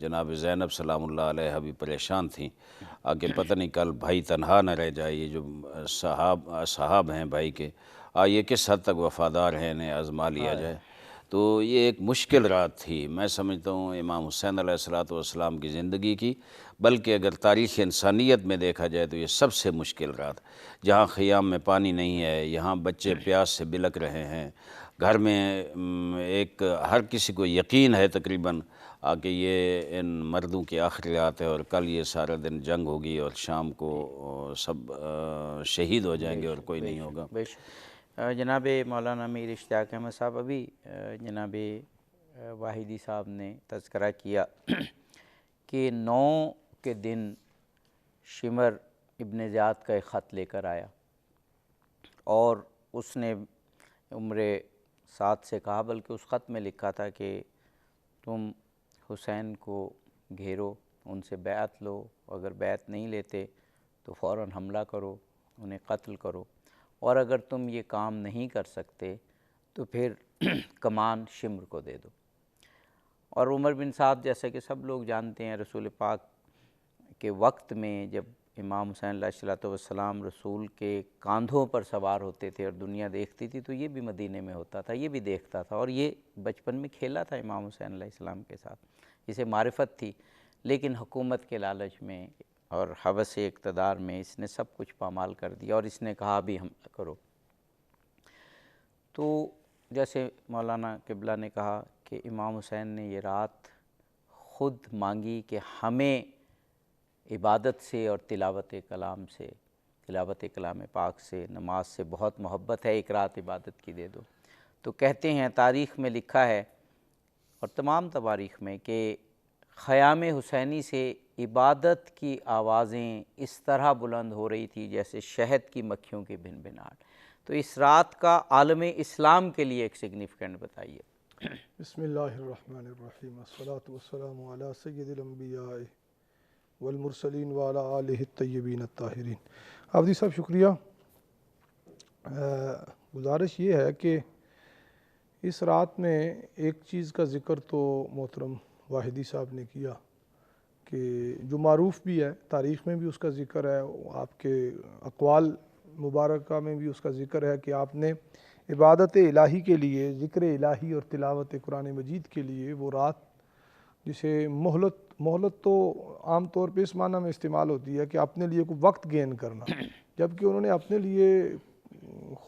جناب زینب سلام اللہ علیہ بھی پریشان تھیں کہ پتہ نہیں کل بھائی تنہا نہ رہ جائے، یہ جو صحاب ہیں بھائی کے یہ کس حد تک وفادار ہیں، انہیں آزما لیا جائے۔ تو یہ ایک مشکل رات تھی، میں سمجھتا ہوں امام حسین علیہ السلام کی زندگی کی، بلکہ اگر تاریخ انسانیت میں دیکھا جائے تو یہ سب سے مشکل رات، جہاں خیام میں پانی نہیں ہے، یہاں بچے پیاس سے بلک رہے ہیں، گھر میں ایک ہر کسی کو یقین ہے تقریباً کہ یہ ان مردوں کی آخری رات ہے اور کل یہ سارا دن جنگ ہوگی اور شام کو سب شہید ہو جائیں گے اور کوئی نہیں ہوگا۔ جناب مولانا میر اشتیاق احمد صاحب، ابھی جناب واحدی صاحب نے تذکرہ کیا کہ 9 کے دن شمر ابن زیاد کا ایک خط لے کر آیا اور اس نے عمر سعد سے کہا، بلکہ اس خط میں لکھا تھا کہ تم حسین کو گھیرو، ان سے بیعت لو، اگر بیعت نہیں لیتے تو فوراً حملہ کرو، انہیں قتل کرو، اور اگر تم یہ کام نہیں کر سکتے تو پھر کمان شمر کو دے دو۔ اور عمر بن سعد، جیسا کہ سب لوگ جانتے ہیں، رسول پاک کے وقت میں جب امام حسین علیہ السلام رسول کے کاندھوں پر سوار ہوتے تھے اور دنیا دیکھتی تھی تو یہ بھی مدینے میں ہوتا تھا، یہ بھی دیکھتا تھا، اور یہ بچپن میں کھیلا تھا امام حسین علیہ السلام کے ساتھ، اسے معرفت تھی، لیکن حکومت کے لالچ میں اور ہوس اقتدار میں اس نے سب کچھ پامال کر دیا اور اس نے کہا ابھی حملہ کرو۔ تو جیسے مولانا قبلہ نے کہا کہ امام حسین نے یہ رات خود مانگی کہ ہمیں عبادت سے اور تلاوت کلام پاک سے، نماز سے بہت محبت ہے، ایک رات عبادت کی دے دو۔ تو کہتے ہیں، تاریخ میں لکھا ہے اور تمام تواریخ میں کہ خیام حسینی سے عبادت کی آوازیں اس طرح بلند ہو رہی تھی جیسے شہد کی مکھیوں کی بھنبھناہٹ۔ تو اس رات کا عالم اسلام کے لیے ایک سگنیفیکنٹ بتائیے۔ بسم اللہ الرحمن الرحیم، الصلاۃ والسلام علی سید الانبیاء والمرسلین وعلی آلہ الطیبین الطاہرین۔ حافظ صاحب شکریہ۔ گزارش یہ ہے کہ اس رات میں ایک چیز کا ذکر تو محترم واحدی صاحب نے کیا کہ جو معروف بھی ہے، تاریخ میں بھی اس کا ذکر ہے، آپ کے اقوال مبارکہ میں بھی اس کا ذکر ہے کہ آپ نے عبادت الہی کے لیے، ذکر الہی اور تلاوت قرآن مجید کے لیے وہ رات، جسے مہلت تو عام طور پہ اس معنی میں استعمال ہوتی ہے کہ اپنے لیے کوئی وقت گین کرنا، جبکہ انہوں نے اپنے لیے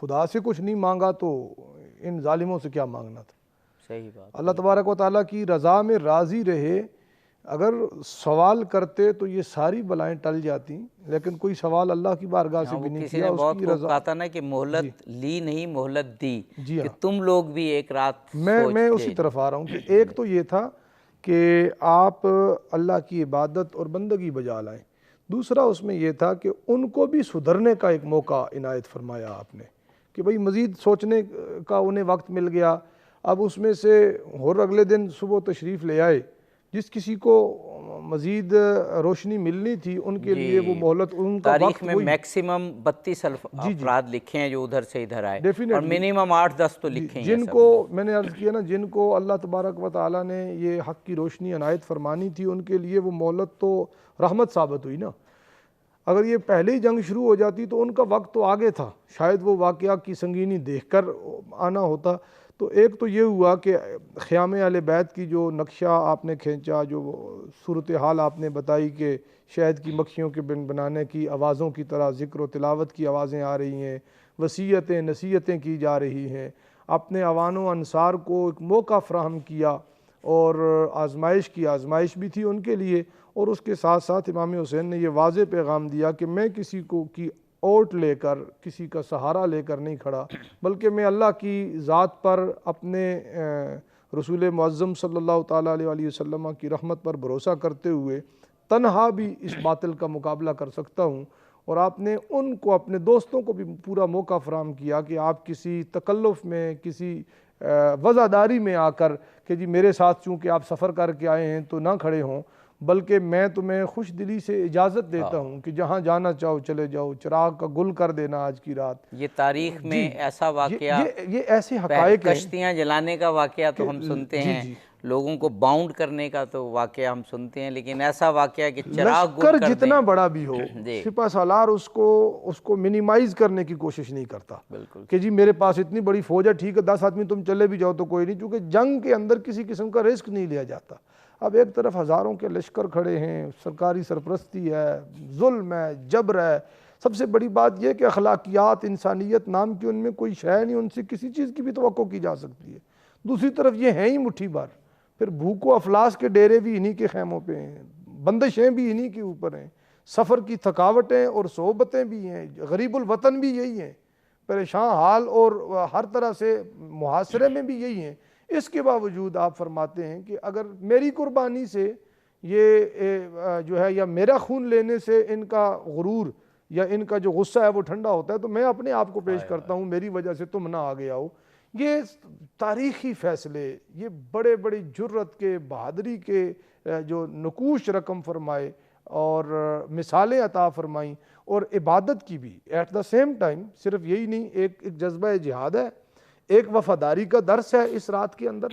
خدا سے کچھ نہیں مانگا تو ان ظالموں سے کیا مانگنا تھا۔ صحیح بات۔ اللہ تبارک و تعالیٰ کی رضا میں راضی رہے، اگر سوال کرتے تو یہ ساری بلائیں ٹل جاتی، لیکن کوئی سوال اللہ کی بارگاہ سے بھی نہیں کسی کیا، نے اس بہت کی خوب رضا۔ کہا تھا نا کہ مہلت لی نہیں، مہلت دی، جی کہ ہاں، تم لوگ بھی ایک رات میں اسی طرف آ رہا ہوں کہ ایک تو یہ تھا کہ آپ اللہ کی عبادت اور بندگی بجا لائیں، دوسرا اس میں یہ تھا کہ ان کو بھی سدھرنے کا ایک موقع عنایت فرمایا آپ نے کہ بھئی مزید سوچنے کا انہیں وقت مل گیا۔ اب اس میں سے اور اگلے دن صبح تشریف لے آئے، جس کسی کو مزید روشنی ملنی تھی ان کے لیے وہ مہلت، ان کا تاریخ وقت میں میکسیمم 32 افراد لکھے ہیں جو ادھر سے ادھر آئے، اور منیمم 8-10 تو لکھے ہیں۔ جن کو میں نے عرض کیا نا، جن کو اللہ تبارک و تعالیٰ نے یہ حق کی روشنی عنایت فرمانی تھی، ان کے لیے وہ مہلت تو رحمت ثابت ہوئی نا۔ اگر یہ پہلے ہی جنگ شروع ہو جاتی تو ان کا وقت تو آگے تھا، شاید وہ واقعہ کی سنگینی دیکھ کر آنا ہوتا۔ تو ایک تو یہ ہوا کہ خیام اہل بیت کی جو نقشہ آپ نے کھینچا، جو صورتحال آپ نے بتائی کہ شہد کی مکھیوں کے بنانے کی آوازوں کی طرح ذکر و تلاوت کی آوازیں آ رہی ہیں، وصیتیں نصیحتیں کی جا رہی ہیں، اپنے عوان و انصار کو ایک موقع فراہم کیا، اور آزمائش بھی تھی ان کے لیے، اور اس کے ساتھ ساتھ امام حسین نے یہ واضح پیغام دیا کہ میں کسی کو کی اوٹ لے کر، کسی کا سہارا لے کر نہیں کھڑا، بلکہ میں اللہ کی ذات پر، اپنے رسول معظم صلی اللہ تعالیٰ علیہ وسلم کی رحمت پر بھروسہ کرتے ہوئے تنہا بھی اس باطل کا مقابلہ کر سکتا ہوں۔ اور آپ نے ان کو، اپنے دوستوں کو بھی پورا موقع فراہم کیا کہ آپ کسی تکلف میں، کسی وضعداری میں آ کر کہ جی میرے ساتھ چونکہ آپ سفر کر کے آئے ہیں تو نہ کھڑے ہوں، بلکہ میں تمہیں خوش دلی سے اجازت دیتا ہوں کہ جہاں جانا چاہو چلے جاؤ، چراغ کا گل کر دینا آج کی رات۔ یہ تاریخ میں ایسا واقعہ، یہ ایسے حقائق ہیں، کشتیاں جلانے کا واقعہ تو ہم سنتے ہیں، لوگوں کو باؤنڈ کرنے کا تو واقعہ ہم سنتے ہیں، لیکن ایسا واقعہ کہ چراغ گل لشکر کر جتنا دیں۔ بڑا بھی ہو جی سپہ سالار اس کو منیمائز کرنے کی کوشش نہیں کرتا بالکل کہ جی میرے پاس اتنی بڑی فوج ہے، ٹھیک ہے 10 آدمی تم چلے بھی جاؤ تو کوئی نہیں، چونکہ جنگ کے اندر کسی قسم کا رسک نہیں لیا جاتا۔ اب ایک طرف ہزاروں کے لشکر کھڑے ہیں، سرکاری سرپرستی ہے، ظلم ہے، جبر ہے، سب سے بڑی بات یہ کہ اخلاقیات انسانیت نام کی ان میں کوئی شے نہیں، ان سے کسی چیز کی بھی توقع کی جا سکتی ہے۔ دوسری طرف یہ ہیں ہی مٹھی بھر، پھر بھوک و افلاس کے ڈیرے بھی انہی کے خیموں پہ ہیں، بندشیں بھی انہی کے اوپر ہیں، سفر کی تھکاوٹیں اور صحبتیں بھی ہیں، غریب الوطن بھی یہی ہیں، پریشان حال اور ہر طرح سے محاصرے میں بھی یہی ہیں۔ اس کے باوجود آپ فرماتے ہیں کہ اگر میری قربانی سے یہ جو ہے یا میرا خون لینے سے ان کا غرور یا ان کا جو غصہ ہے وہ ٹھنڈا ہوتا ہے تو میں اپنے آپ کو پیش کرتا ہوں، میری وجہ سے تم نہ آگے آؤ۔ یہ تاریخی فیصلے، یہ بڑے بڑی جرت کے، بہادری کے جو نقوش رقم فرمائے اور مثالیں عطا فرمائیں، اور عبادت کی بھی ایٹ دا سیم ٹائم، صرف یہی نہیں، ایک جذبہ جہاد ہے، ایک وفاداری کا درس ہے اس رات کے اندر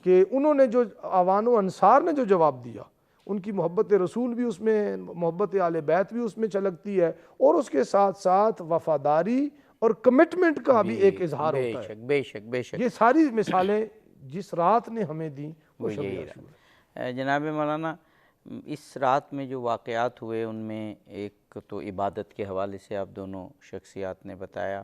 کہ انہوں نے جو عوان و انصار نے جو جواب دیا، ان کی محبت رسول بھی اس میں، محبت آل بیت بھی اس میں چھلکتی ہے، اور اس کے ساتھ ساتھ وفاداری اور کمٹمنٹ کا بھی ایک اظہار بے ہوتا ہے۔ شک بے شک بے شک، یہ ساری مثالیں جس رات نے ہمیں دیں وہ شب یہی عاشور رہا۔ جناب مولانا، اس رات میں جو واقعات ہوئے ان میں ایک تو عبادت کے حوالے سے آپ دونوں شخصیات نے بتایا،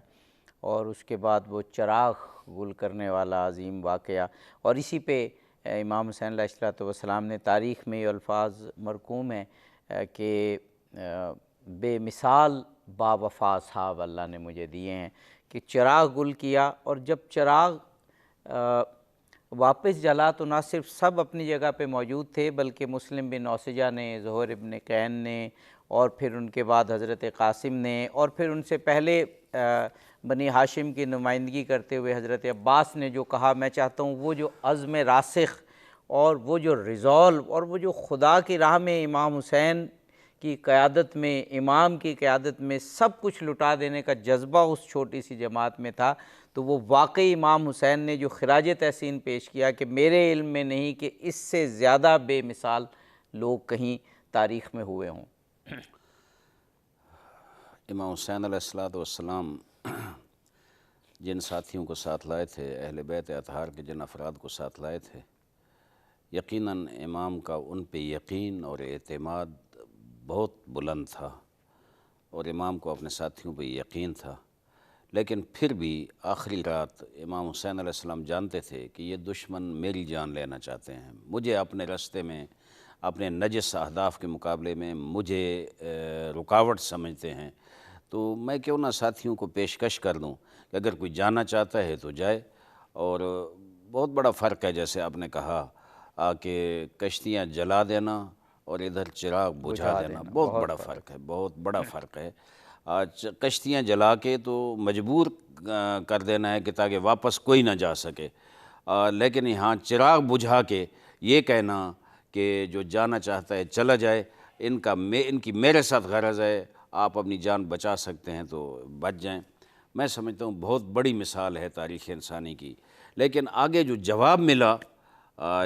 اور اس کے بعد وہ چراغ گل کرنے والا عظیم واقعہ، اور اسی پہ امام حسین علیہ الصلوۃ والسلام نے تاریخ میں یہ الفاظ مرقوم ہیں کہ بے مثال با وفا صحاب اللہ نے مجھے دیے ہیں، کہ چراغ گل کیا، اور جب چراغ واپس جلا تو نہ صرف سب اپنی جگہ پہ موجود تھے، بلکہ مسلم بن اوسجہ نے، زہیر ابن قین نے، اور پھر ان کے بعد حضرت قاسم نے، اور پھر ان سے پہلے بنی ہاشم کی نمائندگی کرتے ہوئے حضرت عباس نے جو کہا، میں چاہتا ہوں وہ جو عزم راسخ اور وہ جو ریزولو اور وہ جو خدا کی راہ میں امام حسین کی قیادت میں، امام کی قیادت میں سب کچھ لٹا دینے کا جذبہ اس چھوٹی سی جماعت میں تھا، تو وہ واقعی امام حسین نے جو خراج تحسین پیش کیا کہ میرے علم میں نہیں کہ اس سے زیادہ بے مثال لوگ کہیں تاریخ میں ہوئے ہوں۔ امام حسین علیہ الصلوۃ والسلام جن ساتھیوں کو ساتھ لائے تھے، اہل بیت اطہار کے جن افراد کو ساتھ لائے تھے، یقیناً امام کا ان پہ یقین اور اعتماد بہت بلند تھا، اور امام کو اپنے ساتھیوں پہ یقین تھا، لیکن پھر بھی آخری رات امام حسین علیہ السلام جانتے تھے کہ یہ دشمن میری جان لینا چاہتے ہیں، مجھے اپنے راستے میں، اپنے نجس اہداف کے مقابلے میں مجھے رکاوٹ سمجھتے ہیں، تو میں کیوں نہ ساتھیوں کو پیشکش کر دوں کہ اگر کوئی جانا چاہتا ہے تو جائے۔ اور بہت بڑا فرق ہے، جیسے آپ نے کہا کہ کشتیاں جلا دینا اور ادھر چراغ بجھا دینا، بہت بڑا فرق ہے، بہت بڑا فرق ہے۔ آج کشتیاں جلا کے تو مجبور کر دینا ہے کہ تاکہ واپس کوئی نہ جا سکے، لیکن یہاں چراغ بجھا کے یہ کہنا کہ جو جانا چاہتا ہے چلا جائے، ان کی میرے ساتھ غرض ہے، آپ اپنی جان بچا سکتے ہیں تو بچ جائیں۔ میں سمجھتا ہوں بہت بڑی مثال ہے تاریخ انسانی کی۔ لیکن آگے جو جواب ملا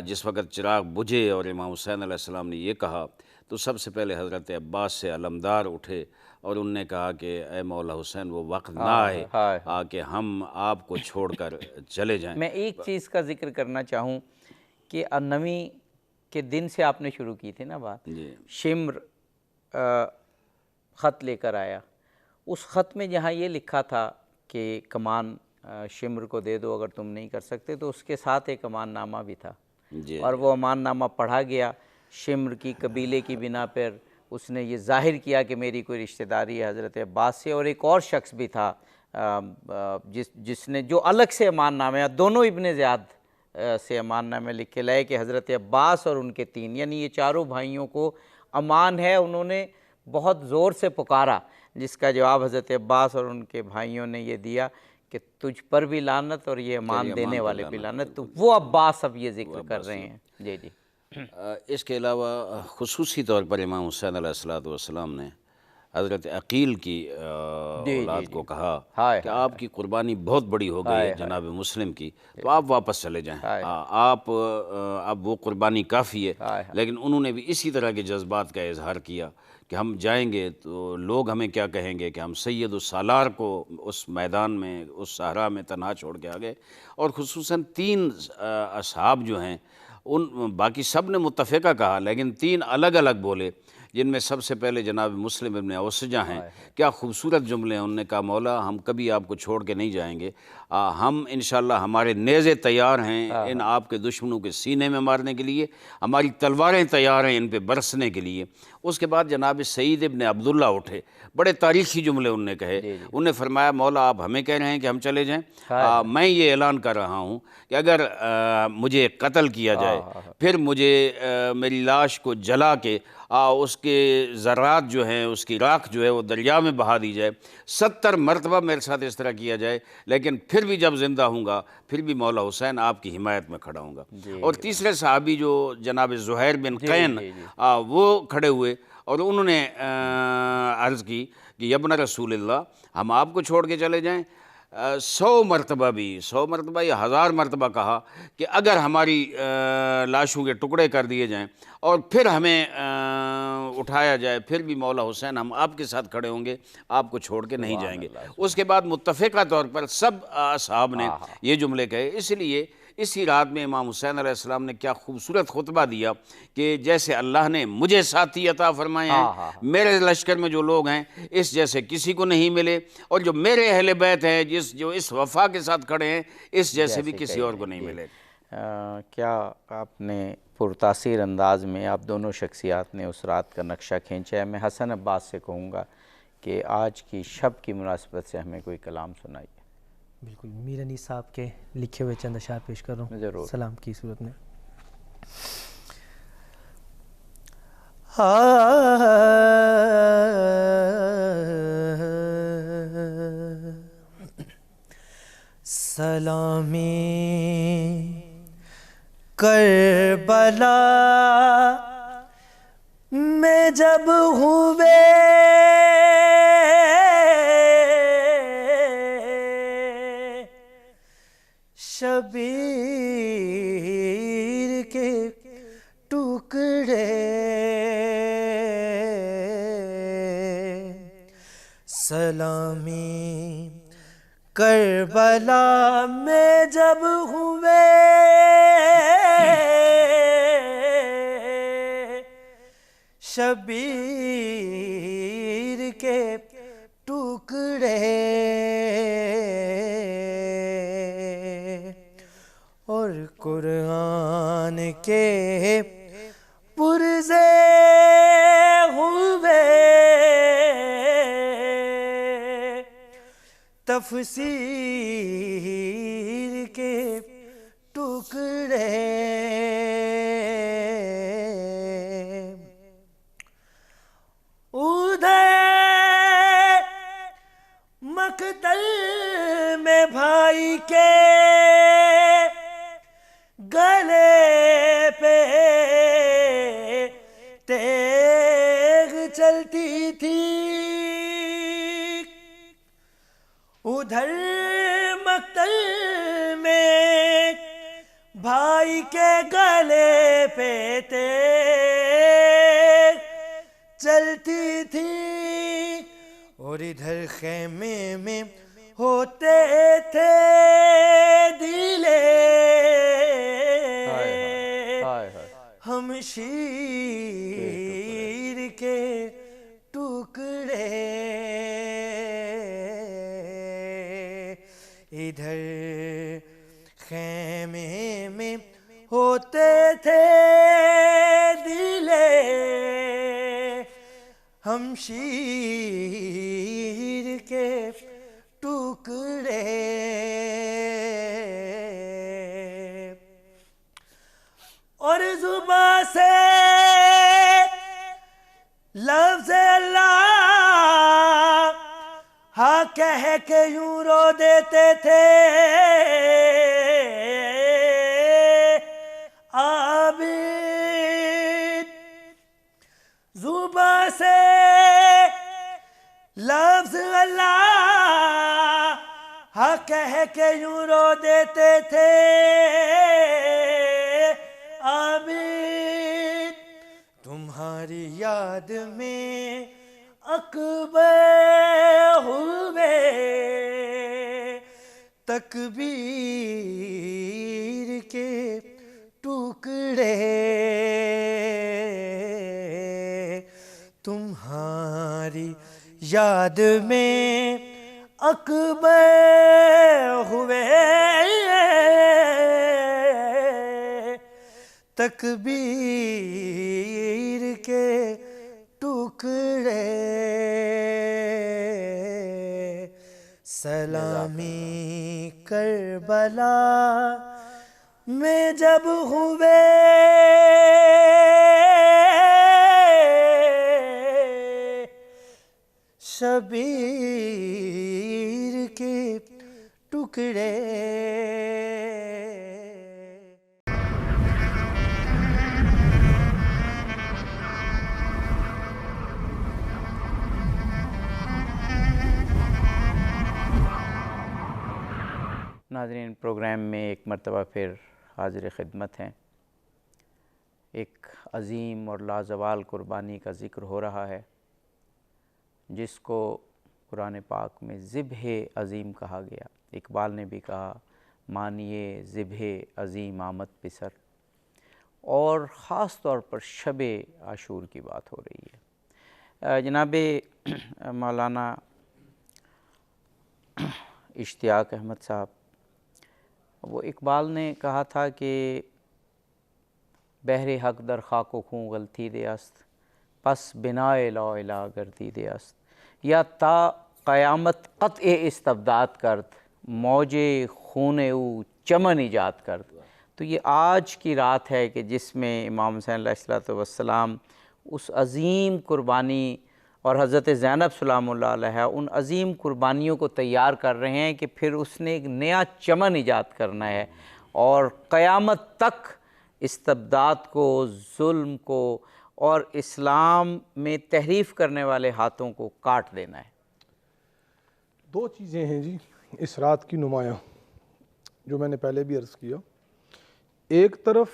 جس وقت چراغ بجھے اور امام حسین علیہ السلام نے یہ کہا، تو سب سے پہلے حضرت عباس سے علمدار اٹھے اور انہوں نے کہا کہ اے مولا حسین وہ وقت نہ آئے کہ ہم آپ کو چھوڑ کر چلے جائیں۔ میں ایک چیز کا ذکر کرنا چاہوں کہ 9ویں کے دن سے آپ نے شروع کی تھی نا بات، شمر خط لے کر آیا، اس خط میں جہاں یہ لکھا تھا کہ کمان شمر کو دے دو اگر تم نہیں کر سکتے، تو اس کے ساتھ ایک امان نامہ بھی تھا، اور وہ امان نامہ پڑھا گیا۔ شمر کی قبیلے کی بنا پر اس نے یہ ظاہر کیا کہ میری کوئی رشتہ داری ہے حضرت عباس سے، اور ایک اور شخص بھی تھا جس نے جو الگ سے امان نامہ، دونوں ابن زیاد سے امان نامے لکھ کے لائے کہ حضرت عباس اور ان کے 3، یعنی یہ چاروں بھائیوں کو امان ہے۔ انہوں نے بہت زور سے پکارا، جس کا جواب حضرت عباس اور ان کے بھائیوں نے یہ دیا کہ تجھ پر بھی لعنت اور یہ امان دینے والے پہ لعنت۔ تو وہ عباس اب یہ ذکر کر رہے ہیں۔ جی جی۔ اس کے علاوہ خصوصی طور پر امام حسین علیہ الصلوۃ والسلام نے حضرت عقیل کی اولاد کو کہا ہائے کہ آپ کی قربانی بہت بڑی ہو گئی ہے جناب مسلم کی، تو آپ واپس چلے جائیں، آپ اب وہ قربانی کافی ہے۔ لیکن انہوں نے بھی اسی طرح کے جذبات کا اظہار کیا کہ ہم جائیں گے تو لوگ ہمیں کیا کہیں گے کہ ہم سید السالار کو اس میدان میں، اس صحرا میں تنہا چھوڑ کے آ گئے۔ اور خصوصاً 3 اصحاب جو ہیں، ان باقی سب نے متفقہ کہا لیکن 3 الگ الگ بولے، جن میں سب سے پہلے جناب مسلم ابن اوسجہ ہیں۔ کیا خوبصورت جملے ہیں، انہوں نے کہا مولا ہم کبھی آپ کو چھوڑ کے نہیں جائیں گے، ہم انشاءاللہ ہمارے نیزے تیار ہیں ان آپ کے دشمنوں کے سینے میں مارنے کے لیے، ہماری تلواریں تیار ہیں ان پہ برسنے کے لیے۔ اس کے بعد جناب سعید ابن عبداللہ اٹھے، بڑے تاریخی جملے انہوں نے کہے، انہوں نے فرمایا مولا آپ ہمیں کہہ رہے ہیں کہ ہم چلے جائیں، میں یہ اعلان کر رہا ہوں کہ اگر مجھے قتل کیا جائے، پھر مجھے میری لاش کو جلا کے اس کے ذرات جو ہیں، اس کی راکھ جو ہے وہ دریا میں بہا دی جائے، 70 مرتبہ میرے ساتھ اس طرح کیا جائے، لیکن پھر بھی جب زندہ ہوں گا پھر بھی مولا حسین آپ کی حمایت میں کھڑا ہوں گا۔ اور تیسرے صحابی جو جناب زہیر بن قین وہ کھڑے ہوئے اور انہوں نے عرض کی کہ یبن رسول اللہ ہم آپ کو چھوڑ کے چلے جائیں، 100 مرتبہ بھی، 100 مرتبہ یا 1000 مرتبہ کہا کہ اگر ہماری لاشوں کے ٹکڑے کر دیے جائیں اور پھر ہمیں اٹھایا جائے، پھر بھی مولا حسین ہم آپ کے ساتھ کھڑے ہوں گے، آپ کو چھوڑ کے نہیں جائیں گے۔ اس کے بعد متفقہ طور پر سب اصحاب نے یہ جملے کہے۔ اس لیے اسی رات میں امام حسین علیہ السلام نے کیا خوبصورت خطبہ دیا کہ جیسے اللہ نے مجھے ساتھی عطا فرمائے ہیں، میرے لشکر میں جو لوگ ہیں اس جیسے کسی کو نہیں ملے، اور جو میرے اہل بیت ہیں جو اس وفا کے ساتھ کھڑے ہیں اس جیسے بھی کسی اور کو نہیں ملے۔ کیا آپ نے پرتاثیر انداز میں آپ دونوں شخصیات نے اس رات کا نقشہ کھینچا ہے۔ میں حسن عباس سے کہوں گا کہ آج کی شب کی مناسبت سے ہمیں کوئی کلام سنائیے۔ بالکل، میر انیس صاحب کے لکھے ہوئے چند اشعار پیش کر رہا ہوں ضرور، سلام کی صورت میں۔ سلامی کربلا میں جب ہوئے شبیر کے ٹکڑے، سلامی کربلا میں جب ہوئے شبیر کے ٹکڑے، اور قرآن کے پرزے ہوئے تفسیر کے ٹکڑے، ادھر مقتل میں بھائی کے گلے پہ تیغ چلتی تھی، ادھر مقتل میں بھائی کے گلے پہ تیغ چلتی تھی، اور ادھر خیمے میں ہوتے تھے دلے ہمشیر کے ٹکڑے، ادھر خیمے میں ہوتے تھے دلے ہمشیر کے ٹکڑے، اور زباں سے لفظ اللہ ہاں کہہ کے یوں رو دیتے تھے عابد، زباں سے لفظ اللہ ہاں کہہ کے یوں رو دیتے تھے عابد تمہاری یاد میں اکبر ہوئے تکبیر کے ٹکڑے تمہاری یاد میں اکبر ہوئے تکبیر کے ٹکڑے سلامی کربلا میں جب ہوئے شبیر کے ٹکڑے ناظرین، پروگرام میں ایک مرتبہ پھر حاضر خدمت ہیں۔ ایک عظیم اور لازوال قربانی کا ذکر ہو رہا ہے جس کو قرآن پاک میں ذبح عظیم کہا گیا۔ اقبال نے بھی کہا مانیے ذبح عظیم آمد پسر، اور خاص طور پر شب عاشور کی بات ہو رہی ہے۔ جناب مولانا اشتیاق احمد صاحب، وہ اقبال نے کہا تھا کہ بحر حق در خاک و خون غلطی دے است، پس بنائے لا الہ گردیدے است، یا تا قیامت قطع استبداد کرد، موج خون او چمن ایجاد کرد۔ تو یہ آج کی رات ہے کہ جس میں امام حسین علیہ السلام اس عظیم قربانی اور حضرت زینب سلام اللہ علیہ ان عظیم قربانیوں کو تیار کر رہے ہیں کہ پھر اس نے ایک نیا چمن ایجاد کرنا ہے اور قیامت تک استبداد کو، ظلم کو اور اسلام میں تحریف کرنے والے ہاتھوں کو کاٹ دینا ہے۔ دو چیزیں ہیں جی اس رات کی نمایاں، جو میں نے پہلے بھی عرض کیا۔ ایک طرف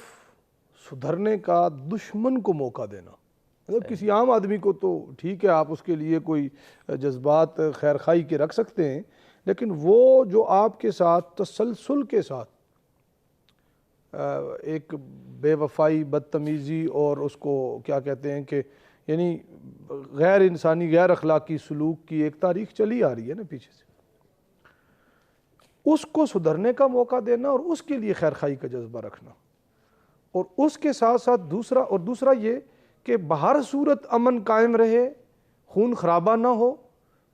سدھرنے کا دشمن کو موقع دینا، مطلب کسی عام آدمی کو تو ٹھیک ہے آپ اس کے لیے کوئی جذبات خیر خواہی کے رکھ سکتے ہیں، لیکن وہ جو آپ کے ساتھ تسلسل کے ساتھ ایک بے وفائی، بدتمیزی اور اس کو کیا کہتے ہیں کہ یعنی غیر انسانی، غیر اخلاقی سلوک کی ایک تاریخ چلی آ رہی ہے نا پیچھے سے، اس کو سدھرنے کا موقع دینا اور اس کے لیے خیر خواہی کا جذبہ رکھنا، اور اس کے ساتھ ساتھ دوسرا یہ کہ بہر صورت امن قائم رہے، خون خرابہ نہ ہو،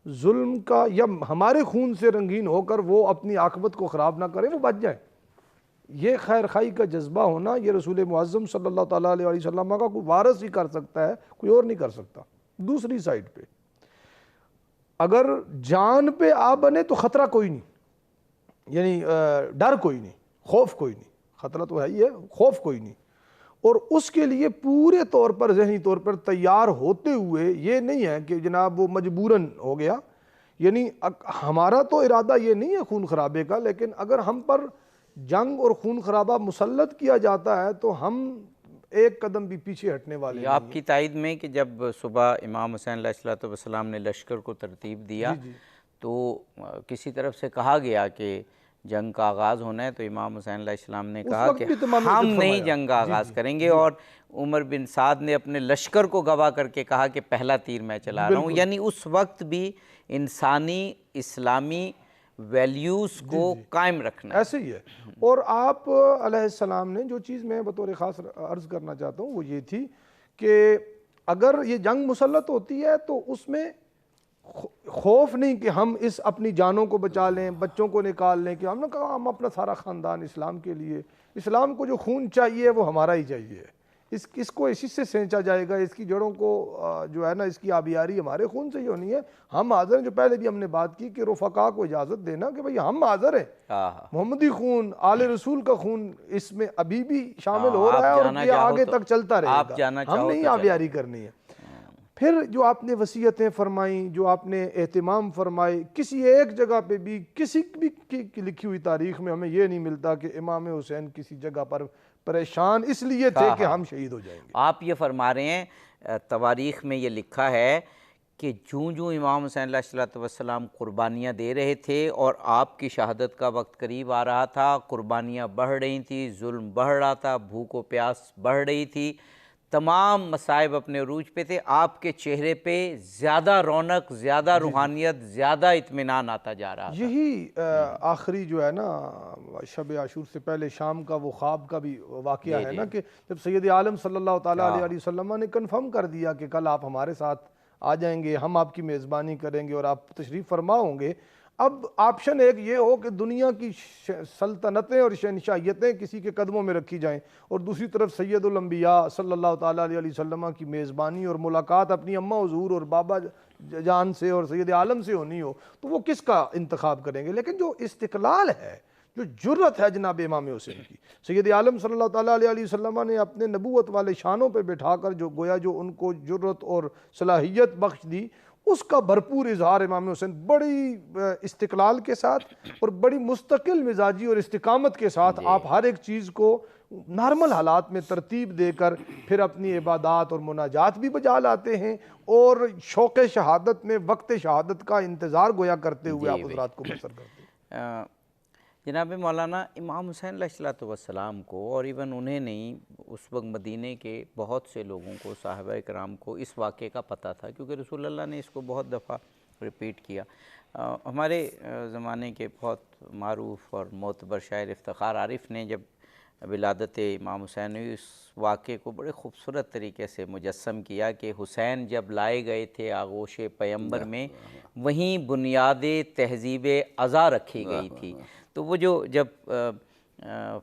ظلم کا یا ہمارے خون سے رنگین ہو کر وہ اپنی عاقبت کو خراب نہ کریں، وہ بچ جائیں۔ یہ خیر خواہی کا جذبہ ہونا یہ رسول معظم صلی اللہ تعالیٰ علیہ وسلم کا کوئی وارث ہی کر سکتا ہے، کوئی اور نہیں کر سکتا۔ دوسری سائٹ پہ اگر جان پہ آ بنے تو خطرہ کوئی نہیں، یعنی ڈر کوئی نہیں، خوف کوئی نہیں، خطرہ تو ہے ہی ہے، خوف کوئی نہیں، اور اس کے لیے پورے طور پر ذہنی طور پر تیار ہوتے ہوئے، یہ نہیں ہے کہ جناب وہ مجبوراً ہو گیا، یعنی ہمارا تو ارادہ یہ نہیں ہے خون خرابے کا، لیکن اگر ہم پر جنگ اور خون خرابہ مسلط کیا جاتا ہے تو ہم ایک قدم بھی پیچھے ہٹنے والے نہیں ہیں۔ آپ کی تائید میں کہ جب صبح امام حسین علیہ السلام نے لشکر کو ترتیب دیا تو کسی طرف سے کہا گیا کہ جنگ کا آغاز ہونا ہے، تو امام حسین علیہ السلام نے کہا کہ ہم نہیں جنگ کا آغاز کریں گے، اور عمر بن سعد نے اپنے لشکر کو گواہ کر کے کہا کہ پہلا تیر میں چلا رہا ہوں، یعنی اس وقت بھی انسانی اسلامی ویلیوز کو قائم رکھنا ہے۔ ایسے ہی ہے۔ اور آپ علیہ السلام نے جو چیز میں بطور خاص عرض کرنا چاہتا ہوں وہ یہ تھی کہ اگر یہ جنگ مسلط ہوتی ہے تو اس میں خوف نہیں کہ ہم اس اپنی جانوں کو بچا لیں، بچوں کو نکال لیں، کہ ہم نے کہا ہم اپنا سارا خاندان اسلام کے لیے، اسلام کو جو خون چاہیے وہ ہمارا ہی چاہیے، اس کو اسی سے سینچا جائے گا، اس کی جڑوں کو جو ہے نا اس کی آبیاری ہمارے خون سے ہی ہونی ہے، ہم حاضر ہیں۔ جو پہلے بھی ہم نے بات کی کہ رفقا کو اجازت دینا کہ بھئی ہم حاضر ہیں، محمدی خون، آل رسول کا خون اس میں ابھی بھی شامل ہو رہا ہے اور یہ آگے تک چلتا رہے گا، ہم نہیں آبیاری کرنی ہے۔ پھر جو آپ نے وصیتیں فرمائیں، جو آپ نے اہتمام فرمائے، کسی ایک جگہ پہ بھی کسی بھی کی لکھی ہوئی تاریخ میں ہمیں یہ نہیں ملتا کہ امام حسین کسی جگہ پر پریشان اس لیے تھے کہ ہم شہید ہو جائیں گے۔ آپ یہ فرما رہے ہیں تواریخ میں یہ لکھا ہے کہ جوں امام حسین علیہ السلام قربانیاں دے رہے تھے اور آپ کی شہادت کا وقت قریب آ رہا تھا، قربانیاں بڑھ رہی تھیں، ظلم بڑھ رہا تھا، بھوک و پیاس بڑھ رہی تھی، تمام مصائب اپنے عروج پہ تھے، آپ کے چہرے پہ زیادہ رونق، زیادہ روحانیت، زیادہ اطمینان آتا جا رہا تھا۔ یہی آخری جو ہے نا شب عاشور سے پہلے شام کا وہ خواب کا بھی واقعہ ہے نا کہ جب سید عالم صلی اللہ تعالیٰ علیہ وسلم نے کنفرم کر دیا کہ کل آپ ہمارے ساتھ آ جائیں گے، ہم آپ کی میزبانی کریں گے اور آپ تشریف فرما ہوں گے، اب آپشن ایک یہ ہو کہ دنیا کی سلطنتیں اور شہنشاہیتیں کسی کے قدموں میں رکھی جائیں، اور دوسری طرف سید الانبیاء صلی اللہ تعالیٰ علیہ وسلم کی میزبانی اور ملاقات اپنی اماں حضور اور بابا جان سے اور سید عالم سے ہونی ہو، تو وہ کس کا انتخاب کریں گے؟ لیکن جو استقلال ہے، جو جرت ہے جناب امام حسین کی، سید عالم صلی اللہ تعالیٰ علیہ وسلم نے اپنے نبوت والے شانوں پہ بٹھا کر جو گویا جو ان کو جرت اور صلاحیت بخش دی، اس کا بھرپور اظہار امام حسین بڑی استقلال کے ساتھ اور بڑی مستقل مزاجی اور استقامت کے ساتھ آپ ہر ایک چیز کو نارمل حالات میں ترتیب دے کر پھر اپنی عبادات اور مناجات بھی بجا لاتے ہیں، اور شوق شہادت میں وقت شہادت کا انتظار گویا کرتے ہوئے آپ حضرات کو بسر کرتے ہیں۔ جناب مولانا، امام حسین علیہ السلام کو، اور ایون انہیں نہیں، اس وقت مدینے کے بہت سے لوگوں کو، صحابہ کرام کو اس واقعے کا پتہ تھا، کیونکہ رسول اللہ نے اس کو بہت دفعہ ریپیٹ کیا۔ ہمارے زمانے کے بہت معروف اور معتبر شاعر افتخار عارف نے جب ولادت امام حسین ہوئی، اس واقعے کو بڑے خوبصورت طریقے سے مجسم کیا کہ حسین جب لائے گئے تھے آغوش پیمبر میں، وہیں بنیاد تہذیب ازا رکھی گئی تھی۔ تو وہ جب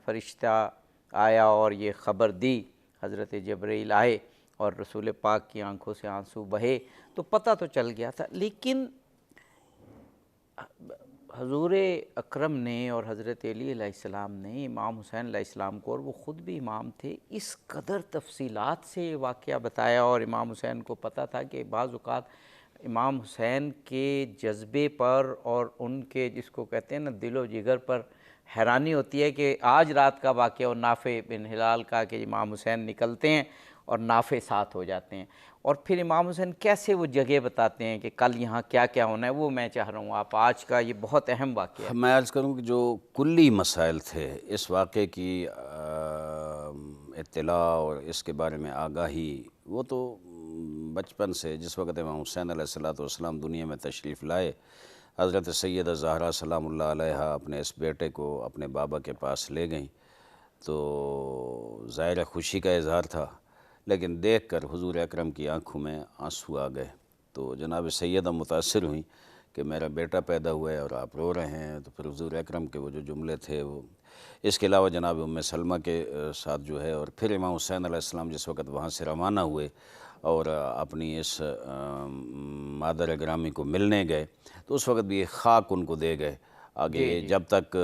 فرشتہ آیا اور یہ خبر دی، حضرت جبرائیل آئے اور رسول پاک کی آنکھوں سے آنسو بہے، تو پتہ تو چل گیا تھا، لیکن حضور اکرم نے اور حضرت علی علیہ السلام نے امام حسین علیہ السلام کو، اور وہ خود بھی امام تھے، اس قدر تفصیلات سے واقعہ بتایا، اور امام حسین کو پتہ تھا کہ بعض اوقات امام حسین کے جذبے پر اور ان کے جس کو کہتے ہیں نا دل و جگر پر حیرانی ہوتی ہے کہ آج رات کا واقعہ اور نافع بن ہلال کا کہ امام حسین نکلتے ہیں اور نافع ساتھ ہو جاتے ہیں، اور پھر امام حسین کیسے وہ جگہ بتاتے ہیں کہ کل یہاں کیا کیا ہونا ہے، وہ میں چاہ رہا ہوں آپ آج کا یہ بہت اہم واقعہ ہے۔ میں عرض کروں کہ جو کلی مسائل تھے اس واقعے کی اطلاع اور اس کے بارے میں آگاہی، وہ تو بچپن سے جس وقت امام حسین علیہ السلام دنیا میں تشریف لائے، حضرت سیدہ زہرا سلام اللہ علیہا اپنے اس بیٹے کو اپنے بابا کے پاس لے گئیں، تو ظاہر خوشی کا اظہار تھا، لیکن دیکھ کر حضور اکرم کی آنکھوں میں آنسو آ گئے، تو جناب سیدہ متاثر ہوئیں کہ میرا بیٹا پیدا ہوا ہے اور آپ رو رہے ہیں۔ تو پھر حضور اکرم کے وہ جو جملے تھے وہ، اس کے علاوہ جناب ام سلمہ کے ساتھ جو ہے، اور پھر امام حسین علیہ السلام جس وقت وہاں سے روانہ ہوئے اور اپنی اس مادر گرامی کو ملنے گئے، تو اس وقت بھی ایک خاک ان کو دے گئے، آگے جب تک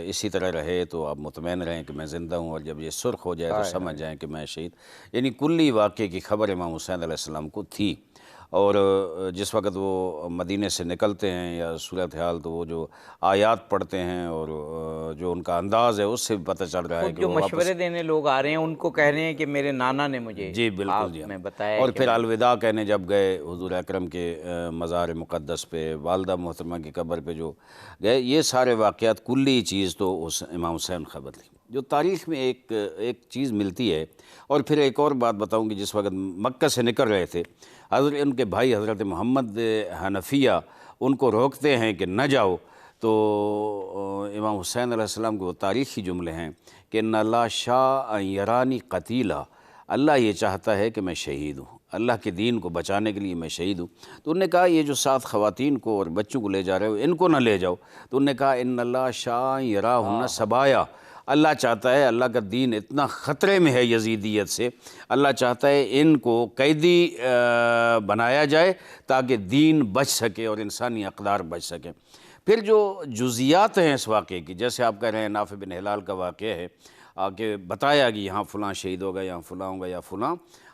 اسی طرح رہے تو آپ مطمئن رہیں کہ میں زندہ ہوں، اور جب یہ سرخ ہو جائے تو سمجھ جائیں کہ میں شہید۔ یعنی کلی واقعے کی خبر امام حسین علیہ السلام کو تھی، اور جس وقت وہ مدینے سے نکلتے ہیں یا صورتحال، تو وہ جو آیات پڑھتے ہیں اور جو ان کا انداز ہے اس سے بھی پتہ چل رہا ہے کہ جو وہ مشورے دینے لوگ آ رہے ہیں ان کو کہہ رہے ہیں کہ میرے نانا نے مجھے جی بالکل جی میں بتایا، اور پھر الوداع کہنے جب گئے حضور اکرم کے مزار مقدس پہ، والدہ محترمہ کی قبر پہ جو گئے، یہ سارے واقعات کلی چیز تو اس امام حسین خبر تھی۔ جو تاریخ میں ایک چیز ملتی ہے، اور پھر ایک اور بات بتاؤں گی، جس وقت مکہ سے نکل رہے تھے حضرت ان کے بھائی حضرت محمد حنفیہ ان کو روکتے ہیں کہ نہ جاؤ، تو امام حسین علیہ السلام کے وہ تاریخی جملے ہیں کہ ان اللہ شاء ان یرانی قتیلا، اللہ یہ چاہتا ہے کہ میں شہید ہوں، اللہ کے دین کو بچانے کے لیے میں شہید ہوں۔ تو انہوں نے کہا یہ جو 7 خواتین کو اور بچوں کو لے جا رہے ہو ان کو نہ لے جاؤ، تو انہوں نے کہا ان اللہ شاء ان یراہن سبایا، اللہ چاہتا ہے، اللہ کا دین اتنا خطرے میں ہے یزیدیت سے، اللہ چاہتا ہے ان کو قیدی بنایا جائے تاکہ دین بچ سکے اور انسانی اقدار بچ سکے۔ پھر جو جزیات ہیں اس واقعے کی، جیسے آپ کہہ رہے ہیں نافع بن ہلال کا واقعہ ہے کہ بتایا کہ یہاں فلاں شہید ہوگا، یہاں فلاں ہوگا یا فلاں،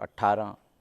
18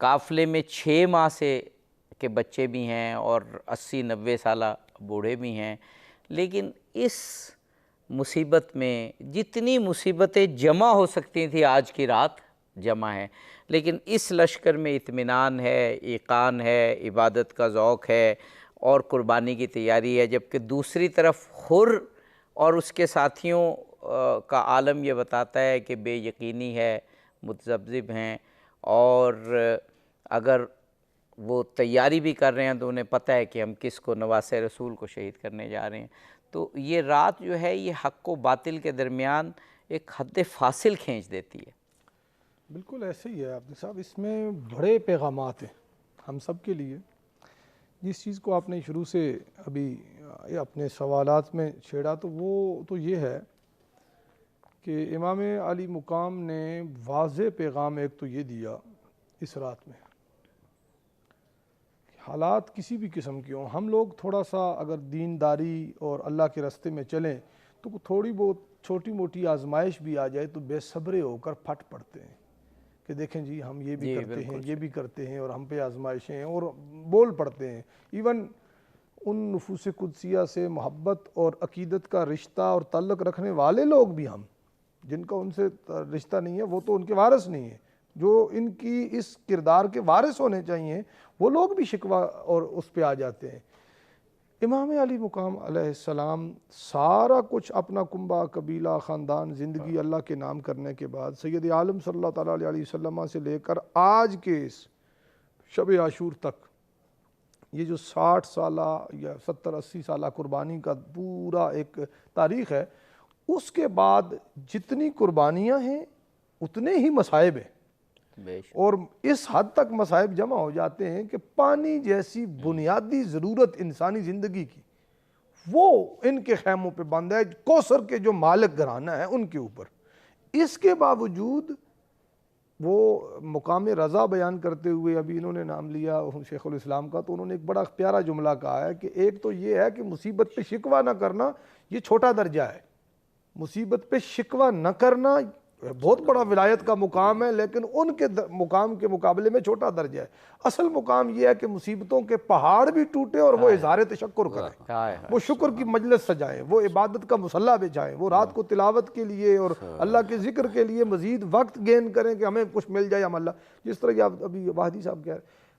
قافلے میں 6 ماہ سے کے بچے بھی ہیں اور 80-90 سالہ بوڑھے بھی ہیں، لیکن اس مصیبت میں جتنی مصیبتیں جمع ہو سکتی تھیں آج کی رات جمع ہیں، لیکن اس لشکر میں اطمینان ہے، ایقان ہے، عبادت کا ذوق ہے اور قربانی کی تیاری ہے، جبکہ دوسری طرف حر اور اس کے ساتھیوں کا عالم یہ بتاتا ہے کہ بے یقینی ہے، متذبذب ہیں، اور اگر وہ تیاری بھی کر رہے ہیں تو انہیں پتہ ہے کہ ہم کس کو، نواسہ رسول کو شہید کرنے جا رہے ہیں۔ تو یہ رات جو ہے یہ حق و باطل کے درمیان ایک حد فاصل کھینچ دیتی ہے۔ بالکل ایسے ہی ہے عبد صاحب، اس میں بڑے پیغامات ہیں ہم سب کے لیے۔ جس چیز کو آپ نے شروع سے ابھی اپنے سوالات میں چھیڑا تو وہ تو یہ ہے کہ امام علی مقام نے واضح پیغام ایک تو یہ دیا اس رات میں، حالات کسی بھی قسم کی ہوں، ہم لوگ تھوڑا سا اگر دینداری اور اللہ کے راستے میں چلیں تو تھوڑی بہت چھوٹی موٹی آزمائش بھی آ جائے تو بے صبرے ہو کر پھٹ پڑتے ہیں کہ دیکھیں جی ہم یہ بھی کرتے ہیں، یہ بھی کرتے ہیں، اور ہم پہ آزمائشیں ہیں، اور بول پڑتے ہیں۔ ایون ان نفوس قدسیہ سے محبت اور عقیدت کا رشتہ اور تعلق رکھنے والے لوگ بھی، ہم جن کا ان سے رشتہ نہیں ہے وہ تو ان کے وارث نہیں ہیں، جو ان کی اس کردار کے وارث ہونے چاہیے وہ لوگ بھی شکوہ اور اس پہ آ جاتے ہیں۔ امام علی مقام علیہ السلام سارا کچھ اپنا کنبہ، قبیلہ، خاندان، زندگی اللہ کے نام کرنے کے بعد سید عالم صلی اللہ تعالیٰ علیہ وسلم سے لے کر آج کے اس شب عاشور تک، یہ جو 60 سالہ یا 70-80 سالہ قربانی کا پورا ایک تاریخ ہے، اس کے بعد جتنی قربانیاں ہیں اتنے ہی مصائب ہیں، اور اس حد تک مصائب جمع ہو جاتے ہیں کہ پانی جیسی بنیادی ضرورت انسانی زندگی کی وہ ان کے خیموں پہ بند ہے، کوثر کے جو مالک گھرانہ ہے ان کے اوپر۔ اس کے باوجود وہ مقام رضا بیان کرتے ہوئے ابھی انہوں نے نام لیا شیخ الاسلام کا، تو انہوں نے ایک بڑا پیارا جملہ کہا ہے کہ ایک تو یہ ہے کہ مصیبت پہ شکوہ نہ کرنا یہ چھوٹا درجہ ہے، مصیبت پہ شکوہ نہ کرنا بہت بڑا ولایت کا مقام ہے، لیکن ان کے مقام کے مقابلے میں چھوٹا درجہ ہے۔ اصل مقام یہ ہے کہ مصیبتوں کے پہاڑ بھی ٹوٹے اور وہ اظہار تشکر کریں، وہ شکر کی مجلس سجائیں، وہ عبادت کا مصلی بچھائیں، وہ رات کو تلاوت کے لیے اور اللہ کے ذکر کے لیے مزید وقت گین کریں کہ ہمیں کچھ مل جائے ہم اللہ، جس طرح آپ ابھی واحدی صاحب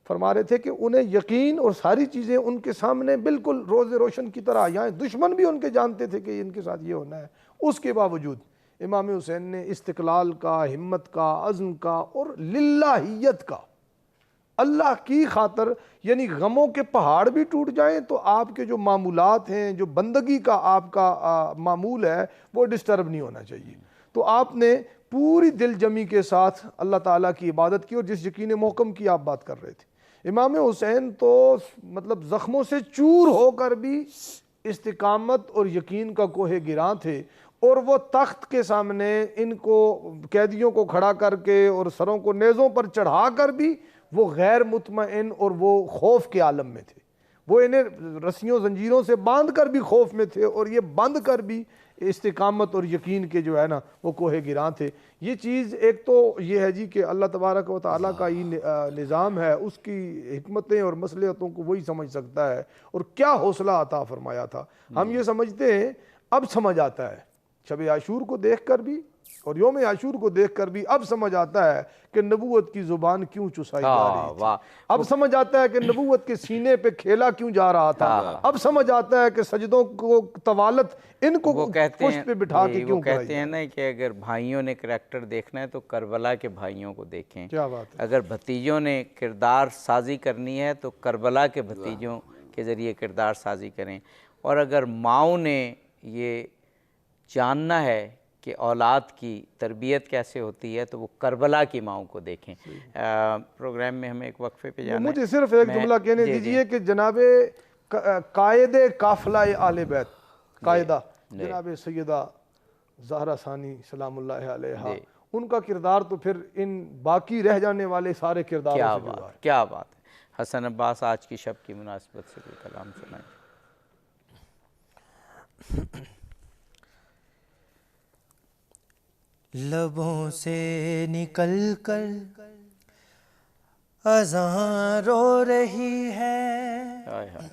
فرما رہے تھے کہ انہیں یقین اور ساری چیزیں ان کے سامنے بالکل روز روشن کی طرح آئیں، دشمن بھی ان کے جانتے تھے کہ ان کے ساتھ یہ ہونا ہے، اس کے باوجود امام حسین نے استقلال کا، ہمت کا، عزم کا اور للہیت کا، اللہ کی خاطر، یعنی غموں کے پہاڑ بھی ٹوٹ جائیں تو آپ کے جو معمولات ہیں، جو بندگی کا آپ کا معمول ہے وہ ڈسٹرب نہیں ہونا چاہیے۔ تو آپ نے پوری دل جمی کے ساتھ اللہ تعالیٰ کی عبادت کی، اور جس یقین محکم کی آپ بات کر رہے تھے، امام حسین تو مطلب زخموں سے چور ہو کر بھی استقامت اور یقین کا کوہ گراں تھے، اور وہ تخت کے سامنے ان کو قیدیوں کو کھڑا کر کے اور سروں کو نیزوں پر چڑھا کر بھی وہ غیر مطمئن اور وہ خوف کے عالم میں تھے، وہ انہیں رسیوں زنجیروں سے باندھ کر بھی خوف میں تھے، اور یہ بند کر بھی استقامت اور یقین کے جو ہے نا وہ کوہ گراں تھے۔ یہ چیز ایک تو یہ ہے جی کہ اللہ تبارک و تعالیٰ کا یہ نظام ہے، اس کی حکمتیں اور مصلحتوں کو وہی سمجھ سکتا ہے، اور کیا حوصلہ عطا فرمایا تھا۔ ہم یہ سمجھتے ہیں، اب سمجھ آتا ہے، شب عاشور کو دیکھ کر بھی اور یوم عاشور کو دیکھ کر بھی اب سمجھ آتا ہے کہ نبوت کی زبان کیوں چسائی جا رہی تھی، اب سمجھ آتا ہے کہ نبوت کے سینے پہ کھیلا کیوں جا رہا تھا، اب سمجھ آتا ہے کہ سجدوں کو طوالت ان کو پشت پہ بٹھا کے کیوں کرائی۔ کہتے ہیں نا کہ اگر بھائیوں نے کریکٹر دیکھنا ہے تو کربلا کے بھائیوں کو دیکھیں، کیا بات ہے، اگر بھتیجوں نے کردار سازی کرنی ہے تو کربلا کے بھتیجوں کے ذریعے کردار سازی کریں، اور اگر ماؤں نے یہ جاننا ہے کہ اولاد کی تربیت کیسے ہوتی ہے تو وہ کربلا کی ماؤں کو دیکھیں۔ پروگرام میں ہمیں ایک وقفے پہ جانا ہے، مجھے صرف ایک جملہ کہنے دیجئے کہ جناب قائد قافلہ آل بیت، قائدہ جناب سیدہ زہرا ثانی سلام اللہ علیہا، ان کا کردار تو پھر ان باقی رہ جانے والے سارے کرداروں سے جدا ہے۔ کیا بات ہے۔ حسن عباس آج کی شب کی مناسبت سے کوئی کلام سنائیں۔ لبوں سے نکل کر اذاں رو رہی ہے، ہائے ہائے،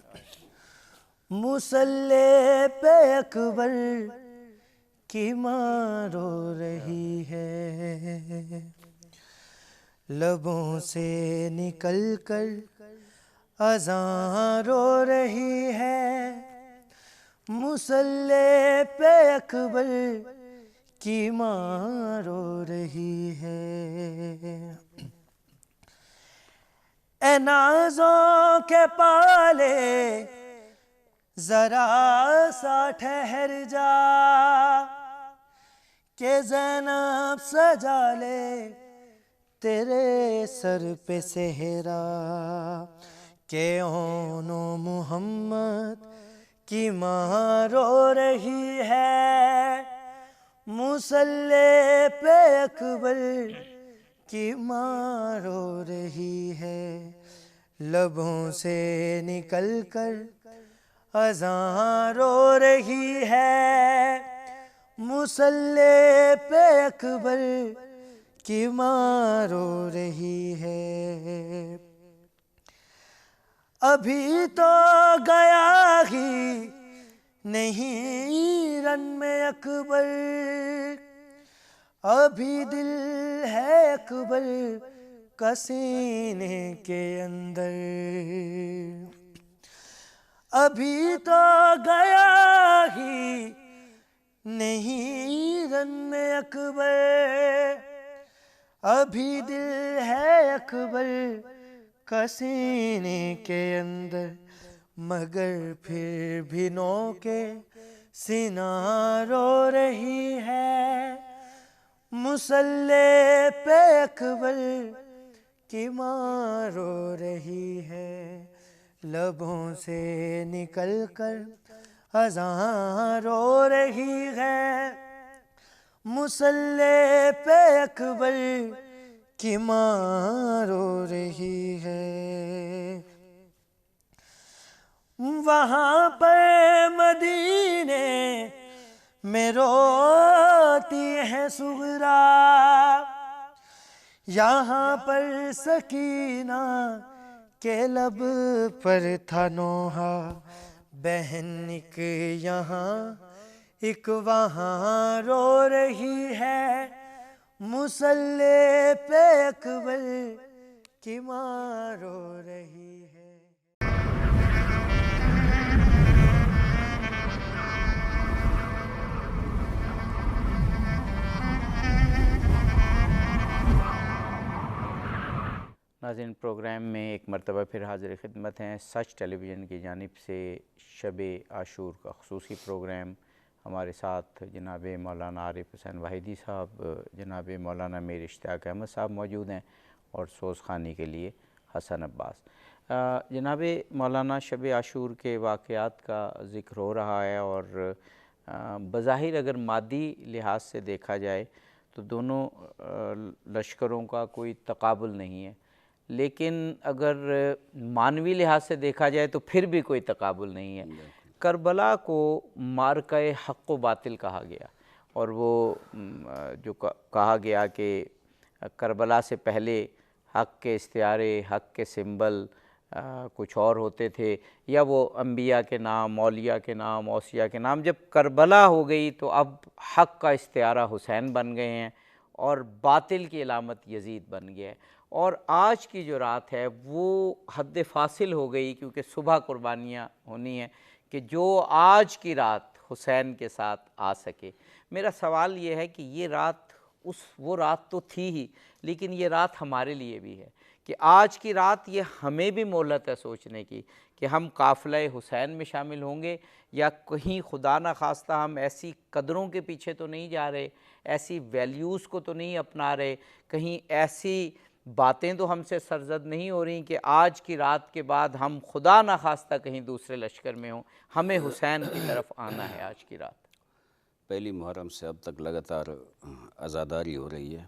مصلی پہ اکبر کی ماں رو رہی ہے، لبوں سے نکل کر اذاں رو رہی ہے، مصلی پہ اکبر کی ماں رو رہی ہے، اے نازوں کے پالے ذرا سا ٹھہر جا، کہ زینب سجا لے تیرے سر پہ صحرا، کہ اون و محمد کی ماں رو رہی ہے، مصلی پہ اکبر کی ماں رو رہی ہے، لبوں سے نکل کر اذاں رو رہی ہے، مصلی پہ اکبر کی ماں رو رہی ہے، ابھی تو گیا ہی نہیں رن میں اکبر، ابھی دل ہے اکبر کا سینے کے اندر، ابھی تو گیا ہی نہیں رن میں اکبر، ابھی دل ہے اکبر کا سینے کے اندر، مگر پھر بھی نو کے سینہ رو رہی ہے، مصلی پہ اکبر کی ماں رو رہی ہے، لبوں سے نکل کر اذاں رو رہی ہے، مصلی پہ اکبر کی ماں رو رہی ہے، وہاں پر مدینے میں روتی ہے صغرا، یہاں پر سکینہ کے لب پر تھا نوحہ، بہن ایک یہاں ایک وہاں رو رہی ہے، مصلی پہ اکبر کی ماں رو رہی ہے۔ ناظرین، پروگرام میں ایک مرتبہ پھر حاضر خدمت ہیں سچ ٹیلی ویژن کی جانب سے شب عاشور کا خصوصی پروگرام۔ ہمارے ساتھ جناب مولانا عارف حسین واحدی صاحب، جناب مولانا میر اشتیاق احمد صاحب موجود ہیں، اور سوز خوانی کے لیے حسن عباس۔ جناب مولانا، شب عاشور کے واقعات کا ذکر ہو رہا ہے، اور بظاہر اگر مادی لحاظ سے دیکھا جائے تو دونوں لشکروں کا کوئی تقابل نہیں ہے، لیکن اگر معنوی لحاظ سے دیکھا جائے تو پھر بھی کوئی تقابل نہیں ہے۔ کربلا کو معرکہ حق و باطل کہا گیا، اور وہ جو کہا گیا کہ کربلا سے پہلے حق کے استعارے، حق کے سمبل کچھ اور ہوتے تھے، یا وہ انبیاء کے نام، اولیاء کے نام، اوصیاء کے نام، جب کربلا ہو گئی تو اب حق کا استعارہ حسین بن گئے ہیں، اور باطل کی علامت یزید بن گیا ہے۔ اور آج کی جو رات ہے وہ حد فاصل ہو گئی، کیونکہ صبح قربانیاں ہونی ہیں، کہ جو آج کی رات حسین کے ساتھ آ سکے۔ میرا سوال یہ ہے کہ یہ رات وہ رات تو تھی ہی، لیکن یہ رات ہمارے لیے بھی ہے کہ آج کی رات یہ ہمیں بھی مہلت ہے سوچنے کی کہ ہم قافلہ حسین میں شامل ہوں گے، یا کہیں خدا نہ خواستہ ہم ایسی قدروں کے پیچھے تو نہیں جا رہے، ایسی ویلیوز کو تو نہیں اپنا رہے، کہیں ایسی باتیں تو ہم سے سرزد نہیں ہو رہی کہ آج کی رات کے بعد ہم خدا نہ خواستہ کہیں دوسرے لشکر میں ہوں۔ ہمیں حسین کی طرف آنا ہے آج کی رات۔ پہلی محرم سے اب تک لگاتار عزاداری ہو رہی ہے،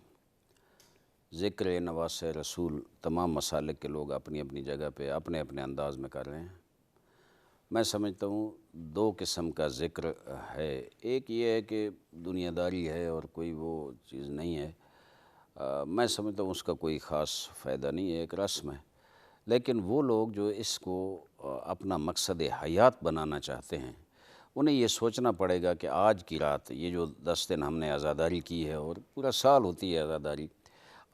ذکر نواس رسول تمام مسالک کے لوگ اپنی اپنی جگہ پہ اپنے اپنے انداز میں کر رہے ہیں۔ میں سمجھتا ہوں دو قسم کا ذکر ہے، ایک یہ ہے کہ دنیا داری ہے اور کوئی وہ چیز نہیں ہے، میں سمجھتا ہوں اس کا کوئی خاص فائدہ نہیں ہے، ایک رسم ہے، لیکن وہ لوگ جو اس کو اپنا مقصد حیات بنانا چاہتے ہیں انہیں یہ سوچنا پڑے گا کہ آج کی رات، یہ جو 10 دن ہم نے عزاداری کی ہے اور پورا سال ہوتی ہے عزاداری،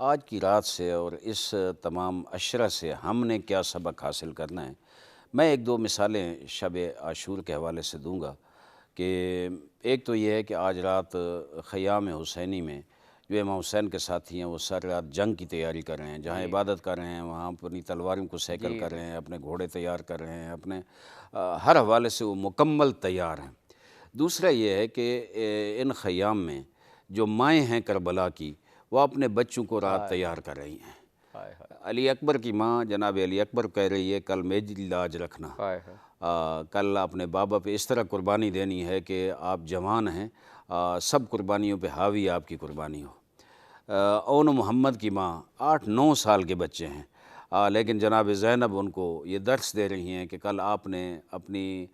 آج کی رات سے اور اس تمام عشرہ سے ہم نے کیا سبق حاصل کرنا ہے۔ میں ایک دو مثالیں شب عاشور کے حوالے سے دوں گا کہ ایک تو یہ ہے کہ آج رات خیام حسینی میں جو امام حسین کے ساتھی ہیں وہ ساری رات جنگ کی تیاری کر رہے ہیں، جہاں عبادت کر رہے ہیں وہاں اپنی تلواروں کو سیکل کر رہے ہیں، اپنے گھوڑے تیار کر رہے ہیں، اپنے ہر حوالے سے وہ مکمل تیار ہیں۔ دوسرا یہ ہے کہ ان خیام میں جو مائیں ہیں کربلا کی وہ اپنے بچوں کو رات تیار کر رہی ہیں۔ علی اکبر کی ماں جناب علی اکبر کہہ رہی ہے کل میری لاج رکھنا، کل اپنے بابا پہ اس طرح قربانی دینی ہے کہ آپ جوان ہیں، سب قربانیوں پہ حاوی آپ کی قربانی ہو۔ اون محمد کی ماں 8-9 سال کے بچے ہیں، لیکن جناب زینب ان کو یہ درس دے رہی ہیں کہ کل آپ نے اپنی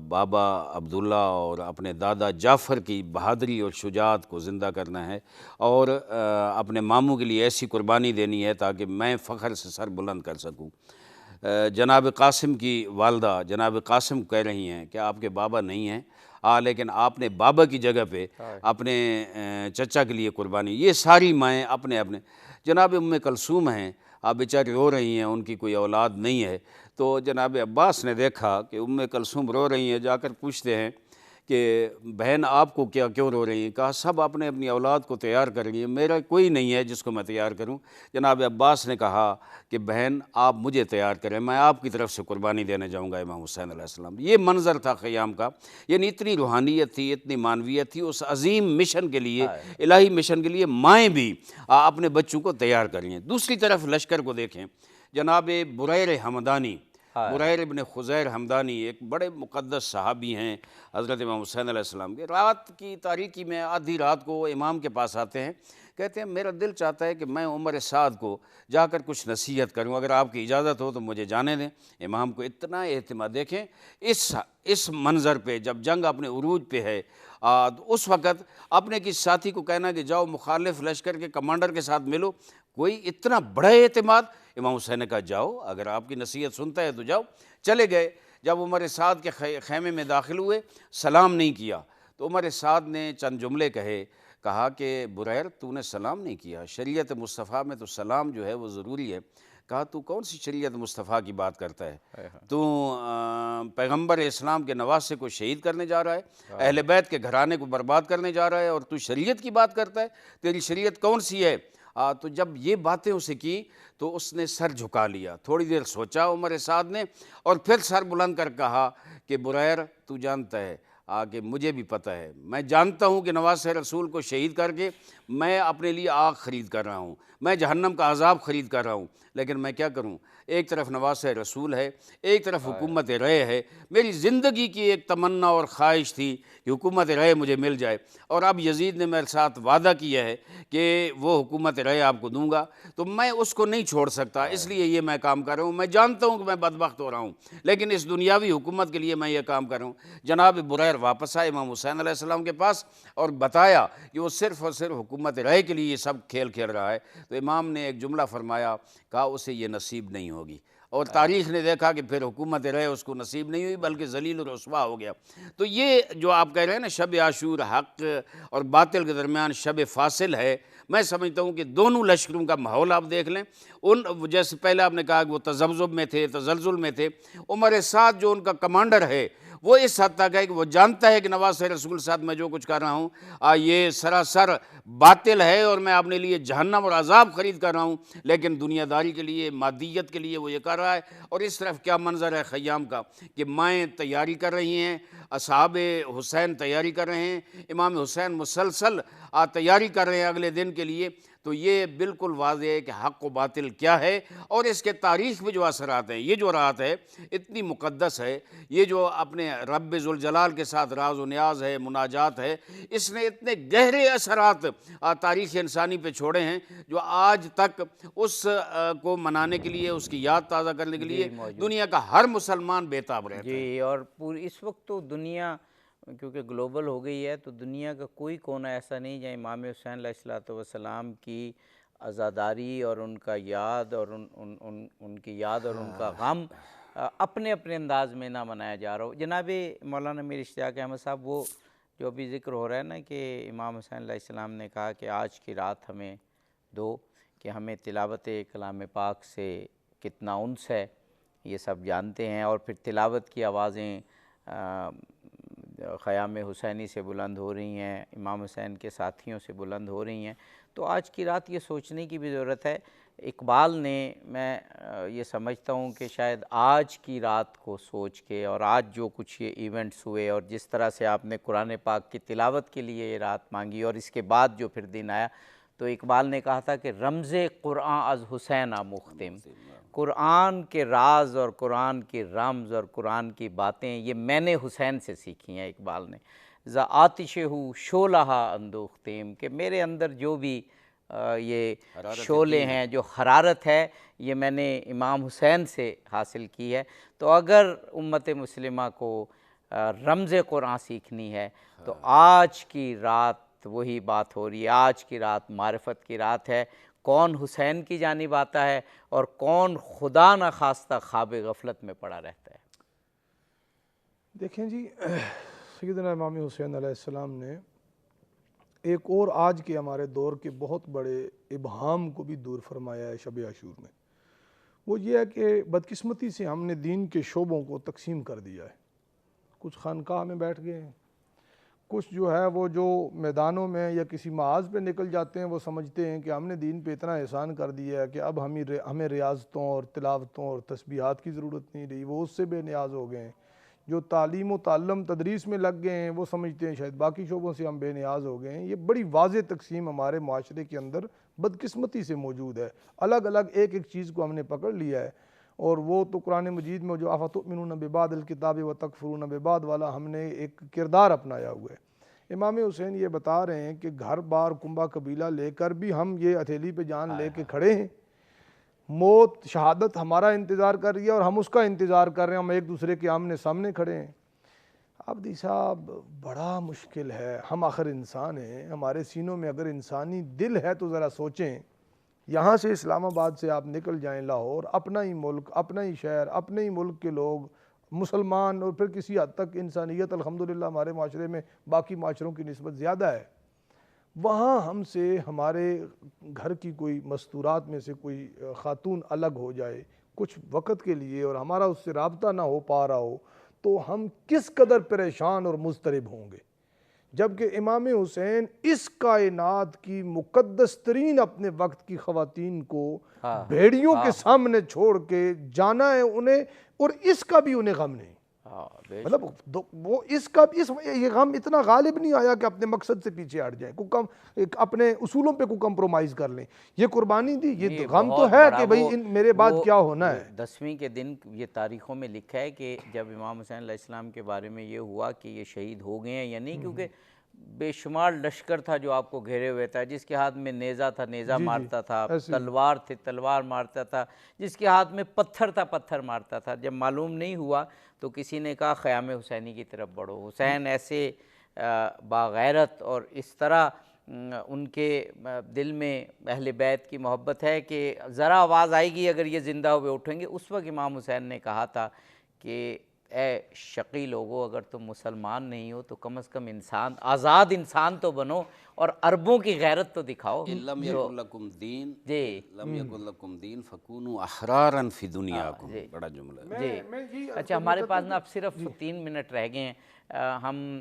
بابا عبداللہ اور اپنے دادا جعفر کی بہادری اور شجاعت کو زندہ کرنا ہے اور اپنے ماموں کے لیے ایسی قربانی دینی ہے تاکہ میں فخر سے سر بلند کر سکوں۔ جناب قاسم کی والدہ جناب قاسم کہہ رہی ہیں کہ آپ کے بابا نہیں ہیں، لیکن آپ نے بابا کی جگہ پہ اپنے چچا کے لیے قربانی، یہ ساری مائیں اپنے اپنے۔ جناب ام کلثوم ہیں، آپ بیچاری رو رہی ہیں، ان کی کوئی اولاد نہیں ہے، تو جناب عباس نے دیکھا کہ ام کلثوم رو رہی ہیں، جا کر پوچھتے ہیں کہ بہن آپ کو کیوں رو رہی ہیں؟ کہا سب اپنے اپنی اولاد کو تیار کر رہی ہیں، میرا کوئی نہیں ہے جس کو میں تیار کروں۔ جناب عباس نے کہا کہ بہن آپ مجھے تیار کریں، میں آپ کی طرف سے قربانی دینے جاؤں گا امام حسین علیہ السلام۔ یہ منظر تھا خیام کا، یعنی اتنی روحانیت تھی، اتنی معنویت تھی، اس عظیم مشن کے لیے، الہی مشن کے لیے مائیں بھی اپنے بچوں کو تیار کر رہی ہیں۔ دوسری طرف لشکر کو دیکھیں، جناب بریر حمدانی، بریر ابن خزیر حمدانی ایک بڑے مقدس صحابی ہیں حضرت امام حسین علیہ السلام کے، رات کی تاریکی میں آدھی رات کو امام کے پاس آتے ہیں، کہتے ہیں میرا دل چاہتا ہے کہ میں عمر سعد کو جا کر کچھ نصیحت کروں، اگر آپ کی اجازت ہو تو مجھے جانے دیں۔ امام کو اتنا اہتمام، دیکھیں اس منظر پہ جب جنگ اپنے عروج پہ ہے، اس وقت اپنے کسی ساتھی کو کہنا کہ جاؤ مخالف لشکر کے کمانڈر کے ساتھ ملو، کوئی اتنا بڑا اعتماد۔ امام حسین نے کہا جاؤ، اگر آپ کی نصیحت سنتا ہے تو جاؤ۔ چلے گئے، جب عمر سعد کے خیمے میں داخل ہوئے، سلام نہیں کیا تو عمر سعد نے چند جملے کہا کہ بریر تو نے سلام نہیں کیا، شریعت مصطفیٰ میں تو سلام جو ہے وہ ضروری ہے۔ کہا تو کون سی شریعت مصطفیٰ کی بات کرتا ہے؟ تو پیغمبر اسلام کے نواسے کو شہید کرنے جا رہا ہے، اہل بیت کے گھرانے کو برباد کرنے جا رہا ہے، اور تو شریعت کی بات کرتا ہے؟ تیری شریعت کون سی ہے؟ تو جب یہ باتیں اسے کی تو اس نے سر جھکا لیا، تھوڑی دیر سوچا عمر سعد نے، اور پھر سر بلند کر کہا کہ بریر تو جانتا ہے کہ مجھے بھی پتہ ہے، میں جانتا ہوں کہ نواسے رسول کو شہید کر کے میں اپنے لیے آگ خرید کر رہا ہوں، میں جہنم کا عذاب خرید کر رہا ہوں، لیکن میں کیا کروں؟ ایک طرف نواسے رسول ہے، ایک طرف حکومت رائے ہے۔ میری زندگی کی ایک تمنا اور خواہش تھی کہ حکومت رائے مجھے مل جائے، اور اب یزید نے میرے ساتھ وعدہ کیا ہے کہ وہ حکومت رائے آپ کو دوں گا، تو میں اس کو نہیں چھوڑ سکتا، اس لیے یہ میں کام کر رہا ہوں۔ میں جانتا ہوں کہ میں بدبخت ہو رہا ہوں، لیکن اس دنیاوی حکومت کے لیے میں یہ کام کر رہا ہوں۔ جناب بریر واپس آئے امام حسین علیہ السلام کے پاس اور بتایا کہ وہ صرف اور صرف حکومت رائے کے لیے یہ سب کھیل کھیل رہا ہے، تو امام نے ایک جملہ فرمایا، کہا اسے یہ نصیب نہیں ہوگی، اور تاریخ نے دیکھا کہ پھر حکومت رائے اس کو نصیب نہیں ہوئی بلکہ ذلیل و رسوا ہو گیا۔ تو یہ جو آپ کہہ رہے ہیں نا شب عاشور حق اور باطل کے درمیان شب فاصل ہے، میں سمجھتا ہوں کہ دونوں لشکروں کا ماحول آپ دیکھ لیں، جیسے پہلے آپ نے کہا کہ وہ تذبذب میں تھے، تزلزل میں تھے، عمر سعد جو ان کا کمانڈر ہے وہ اس حد تک ہے کہ وہ جانتا ہے کہ نواسے رسول ساتھ میں جو کچھ کر رہا ہوں یہ سراسر باطل ہے اور میں اپنے لیے جہنم اور عذاب خرید کر رہا ہوں، لیکن دنیا داری کے لیے، مادیت کے لیے وہ یہ کر رہا ہے۔ اور اس طرف کیا منظر ہے خیام کا کہ مائیں تیاری کر رہی ہیں، اصحاب حسین تیاری کر رہے ہیں، امام حسین مسلسل تیاری کر رہے ہیں اگلے دن کے لیے۔ تو یہ بالکل واضح ہے کہ حق و باطل کیا ہے، اور اس کے تاریخ میں جو اثرات ہیں، یہ جو رات ہے اتنی مقدس ہے، یہ جو اپنے رب ذوالجلال کے ساتھ راز و نیاز ہے، مناجات ہے، اس نے اتنے گہرے اثرات تاریخ انسانی پہ چھوڑے ہیں جو آج تک اس کو منانے کے لیے، اس کی یاد تازہ کرنے کے لیے دنیا کا ہر مسلمان بے تاب رہتا ہے۔ جی، اور پوری اس وقت تو دنیا کیونکہ گلوبل ہو گئی ہے، تو دنیا کا کوئی کونا ایسا نہیں جہاں امام حسین علیہ الصلوۃ والسلام کی عزاداری اور ان کا یاد اور ان کی یاد اور ان کا غم اپنے اپنے انداز میں نہ منایا جا رہا ہو۔ جناب مولانا میر اشتیاق احمد صاحب، وہ جو ابھی ذکر ہو رہا ہے نا کہ امام حسین علیہ السلام نے کہا کہ آج کی رات ہمیں دو، کہ ہمیں تلاوت کلام پاک سے کتنا انس ہے، یہ سب جانتے ہیں، اور پھر تلاوت کی آوازیں خیام حسینی سے بلند ہو رہی ہیں، امام حسین کے ساتھیوں سے بلند ہو رہی ہیں۔ تو آج کی رات یہ سوچنے کی بھی ضرورت ہے۔ اقبال نے، میں یہ سمجھتا ہوں کہ شاید آج کی رات کو سوچ کے، اور آج جو کچھ یہ ایونٹس ہوئے اور جس طرح سے آپ نے قرآن پاک کی تلاوت کے لیے یہ رات مانگی اور اس کے بعد جو پھر دن آیا، تو اقبال نے کہا تھا کہ رمز قرآن از حسین مختم، قرآن کے راز اور قرآن کی رمز اور قرآن کی باتیں یہ میں نے حسین سے سیکھی ہیں۔ اقبال نے ذا آتش ہو شعلہ اندوختیم، کہ میرے اندر جو بھی یہ شعلے ہیں، جو حرارت ہے، یہ میں نے امام حسین سے حاصل کی ہے۔ تو اگر امت مسلمہ کو رمز قرآن سیکھنی ہے تو آج کی رات وہی بات ہو رہی ہے۔ آج کی رات معرفت کی رات ہے۔ کون حسین کی جانب آتا ہے اور کون خدا نخواستہ خواب غفلت میں پڑا رہتا ہے۔ دیکھیں جی، سیدنا امام حسین علیہ السلام نے ایک اور آج کے ہمارے دور کے بہت بڑے ابہام کو بھی دور فرمایا ہے شب عاشور میں۔ وہ یہ ہے کہ بدقسمتی سے ہم نے دین کے شعبوں کو تقسیم کر دیا ہے۔ کچھ خانقاہ میں بیٹھ گئے ہیں، کچھ جو ہے وہ جو میدانوں میں یا کسی معاذ پہ نکل جاتے ہیں، وہ سمجھتے ہیں کہ ہم نے دین پہ اتنا احسان کر دیا ہے کہ اب ہمیں ریاضتوں اور تلاوتوں اور تسبیحات کی ضرورت نہیں رہی، وہ اس سے بے نیاز ہو گئے ہیں۔ جو تعلیم و تعلم تدریس میں لگ گئے ہیں، وہ سمجھتے ہیں شاید باقی شعبوں سے ہم بے نیاز ہو گئے ہیں۔ یہ بڑی واضح تقسیم ہمارے معاشرے کے اندر بدقسمتی سے موجود ہے۔ الگ الگ ایک ایک چیز کو ہم نے پکڑ لیا ہے، اور وہ تو قرآن مجید میں جو افتؤمنون ببعض الکتاب وتکفرون ببعض والا ہم نے ایک کردار اپنایا ہوا ہے۔ امام حسین یہ بتا رہے ہیں کہ گھر بار کنبہ قبیلہ لے کر بھی ہم یہ ہتھیلی پہ جان لے کے کھڑے ہیں، موت شہادت ہمارا انتظار کر رہی ہے اور ہم اس کا انتظار کر رہے ہیں، ہم ایک دوسرے کے آمنے سامنے کھڑے ہیں۔ عبدی صاحب، بڑا مشکل ہے، ہم آخر انسان ہیں، ہمارے سینوں میں اگر انسانی دل ہے تو ذرا سوچیں، یہاں سے اسلام آباد سے آپ نکل جائیں لاہور، اپنا ہی ملک، اپنا ہی شہر، اپنے ہی ملک کے لوگ مسلمان، اور پھر کسی حد تک انسانیت الحمدللہ ہمارے معاشرے میں باقی معاشروں کی نسبت زیادہ ہے، وہاں ہم سے ہمارے گھر کی کوئی مستورات میں سے کوئی خاتون الگ ہو جائے کچھ وقت کے لیے اور ہمارا اس سے رابطہ نہ ہو پا رہا ہو، تو ہم کس قدر پریشان اور مضطرب ہوں گے۔ جبکہ امام حسین اس کائنات کی مقدس ترین اپنے وقت کی خواتین کو بھیڑیوں کے سامنے چھوڑ کے جانا ہے انہیں، اور اس کا بھی انہیں غم نہیں۔ مطلب وہ اس کا یہ غم اتنا غالب نہیں آیا کہ اپنے مقصد سے پیچھے ہٹ جائیں، اپنے اصولوں پہ کوئی کمپرومائز کر لیں۔ یہ قربانی دی، یہ غم تو ہے کہ بھئی میرے بعد کیا ہونا ہے۔ 10ویں کے دن یہ تاریخوں میں لکھا ہے کہ جب امام حسین علیہ السلام کے بارے میں یہ ہوا کہ یہ شہید ہو گئے ہیں یا نہیں، کیونکہ بے شمار لشکر تھا جو آپ کو گھیرے ہوئے تھا، جس کے ہاتھ میں نیزہ تھا نیزہ مارتا تھا، تلوار تھی تلوار مارتا تھا، جس کے ہاتھ میں پتھر تھا پتھر مارتا تھا۔ جب معلوم نہیں ہوا تو کسی نے کہا خیام حسینی کی طرف بڑھو۔ حسین ایسے باغیرت اور اس طرح ان کے دل میں اہل بیت کی محبت ہے کہ ذرا آواز آئے گی اگر یہ زندہ ہوئے اٹھیں گے۔ اس وقت امام حسین نے کہا تھا کہ اے شقی لوگو، اگر تم مسلمان نہیں ہو تو کم از کم انسان، آزاد انسان تو بنو اور عربوں کی غیرت تو دکھاؤ۔ لم یکن لکم دین، لم یکن لکم دین فکونوا احرارا فی دنیاکم، بڑا جملہ ہے۔ جی اچھا، ہمارے پاس نا اب صرف 3 منٹ رہ گئے ہیں۔ ہم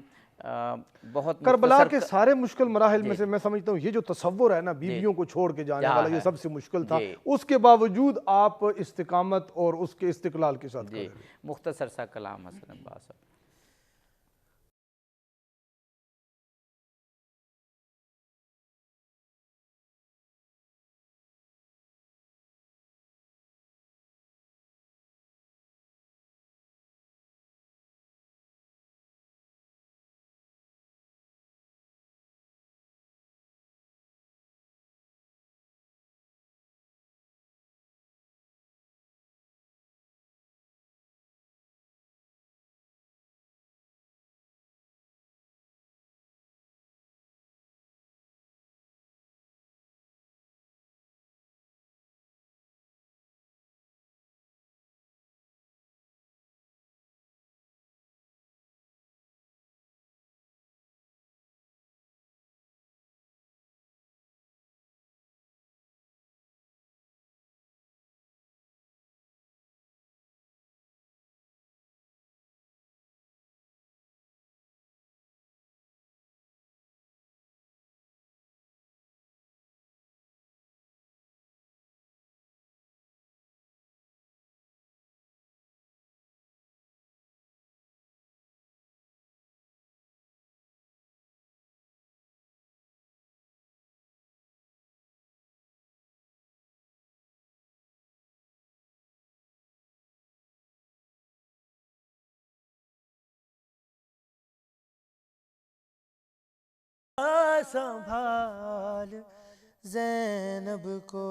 بہت کربلا کے سارے مشکل مراحل میں سے میں سمجھتا ہوں یہ جو تصور ہے نا بیویوں کو چھوڑ کے جانے والا، یہ سب سے مشکل تھا، اس کے باوجود آپ استقامت اور اس کے استقلال کے ساتھ کھڑے رہے۔ مختصر سا کلام حسن عباس صاحب۔ سنبھال زینب کو،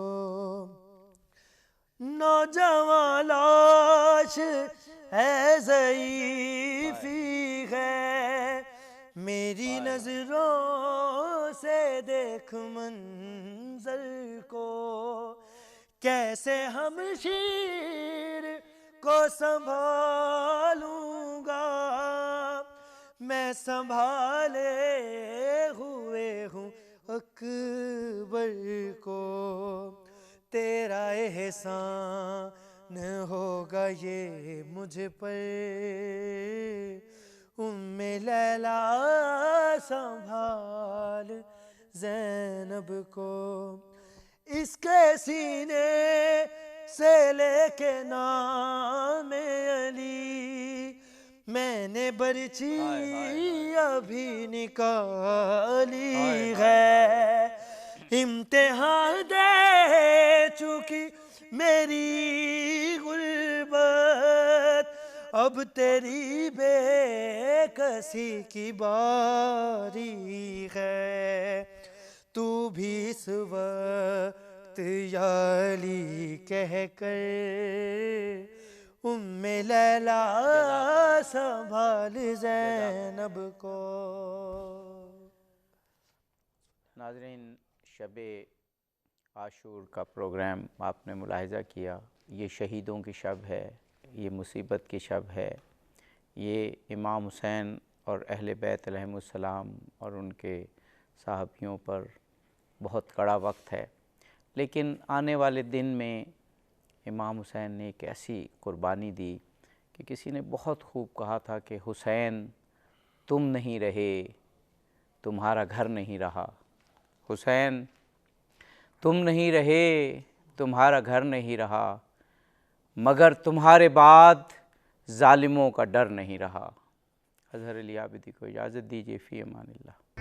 نوجوان لاش ہے ضعیفی ہے، میری نظروں سے دیکھ منظر کو، کیسے ہمشیر کو سنبھالوں گا، میں سنبھالے ہوئے ہوں اکبر کو، تیرا احسان ہوگا یہ مجھ پر، ام لیلا سنبھال زینب کو، اس کے سینے سے لے کے نام علی میں نے برچی ابھی نکالی ہے، امتحان دے چکی میری غربت، اب تیری بے کسی کی باری ہے، تو بھی اس وقت یا علی کہہ کر ام لیلا سنبھال زینب کو۔ ناظرین، شب عاشور کا پروگرام آپ نے ملاحظہ کیا، یہ شہیدوں کی شب ہے، یہ مصیبت کی شب ہے، یہ امام حسین اور اہل بیت علیہم السلام اور ان کے صحابیوں پر بہت کڑا وقت ہے، لیکن آنے والے دن میں امام حسین نے ایک ایسی قربانی دی کہ کسی نے بہت خوب کہا تھا کہ حسین تم نہیں رہے تمہارا گھر نہیں رہا، حسین تم نہیں رہے تمہارا گھر نہیں رہا، مگر تمہارے بعد ظالموں کا ڈر نہیں رہا۔ اظہر علی عابدی کو اجازت دیجیے، فی امان اللہ۔